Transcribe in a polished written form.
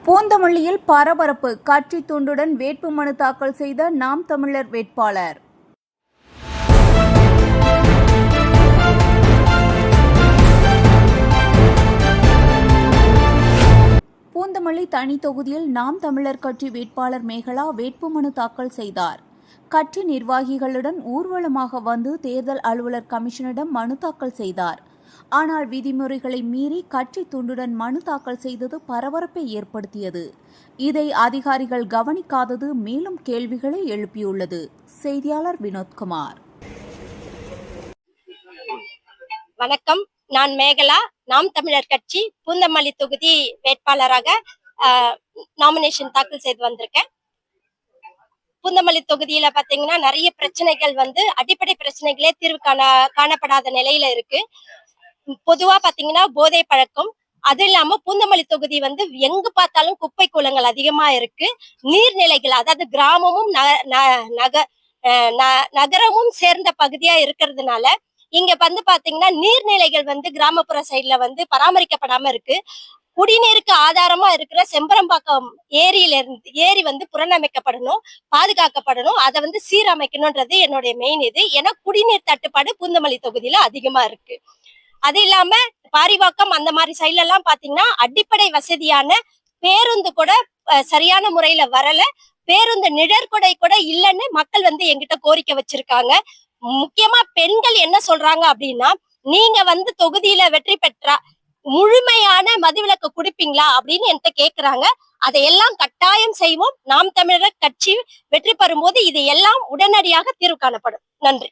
பூந்தமல்லியில் பரபரப்பு. கட்சி துண்டுடன் வேட்புமனு தாக்கல் செய்த நாம் தமிழர் வேட்பாளர். பூந்தமல்லி தனி தொகுதியில் நாம் தமிழர் கட்சி வேட்பாளர் மேகலா வேட்புமனு தாக்கல் செய்தார். கட்சி நிர்வாகிகளுடன் ஊர்வலமாக வந்து தேர்தல் அலுவலர் கமிஷனிடம் மனு தாக்கல் செய்தார். ஆனால் விதிமுறைகளை மீறி கட்சி துண்டுடன் மனு தாக்கல் செய்தது பரபரப்பை ஏற்படுத்தியது. இதை அதிகாரிகள் கவனிக்காதது மேலும் கேள்விகளை எழுப்பியுள்ளது. செய்தியாளர் வினோத்குமார். வணக்கம், நான் மேகலா, நாம் தமிழர் கட்சி பூந்தமல்லி தொகுதி வேட்பாளராக நாமினேஷன் தாக்கல் செய்து வந்திருக்கேன். பூந்தமல்லி தொகுதியில பாத்தீங்கன்னா நிறைய பிரச்சனைகள் அடிப்படை பிரச்சனைகளே தீர்வு காணப்படாத நிலையில இருக்கு. பொதுவா பாத்தீங்கன்னா போதை பழக்கம், அது இல்லாம பூந்தமல்லி தொகுதி எங்கு பார்த்தாலும் குப்பை கூலங்கள் அதிகமா இருக்கு. நீர்நிலைகள், அதாவது கிராமமும் நகரமும் சேர்ந்த பகுதியா இருக்கிறதுனால இங்க பாத்தீங்கன்னா நீர்நிலைகள் கிராமப்புற சைட்ல பராமரிக்கப்படாம இருக்கு. குடிநீருக்கு ஆதாரமா இருக்கிற செம்பரம்பாக்கம் ஏரி புனரமைக்கப்படணும், பாதுகாக்கப்படணும், அதை சீரமைக்கணும்ன்றது என்னுடைய மெயின் இது. ஏன்னா குடிநீர் தட்டுப்பாடு பூந்தமல்லி தொகுதியில அதிகமா இருக்கு. அது இல்லாம பாரிவாக்கம் அந்த மாதிரி சைட்ல எல்லாம் பாத்தீங்கன்னா அடிப்படை வசதியான பேருந்து கூட சரியான முறையில வரல. பேருந்து நிழற்குடை கூட இல்லைன்னு மக்கள் என்கிட்ட கோரிக்கை வச்சிருக்காங்க. முக்கியமா பெண்கள் என்ன சொல்றாங்க அப்படின்னா, நீங்க தொகுதியில வெற்றி பெற்றா முழுமையான மதுவிலக்கு குடிப்பீங்களா அப்படின்னு என்கிட்ட கேக்குறாங்க. அதையெல்லாம் கட்டாயம் செய்வோம். நாம் தமிழர் கட்சி வெற்றி பெறும் போது இது எல்லாம் உடனடியாக தீர்வு காணப்படும். நன்றி.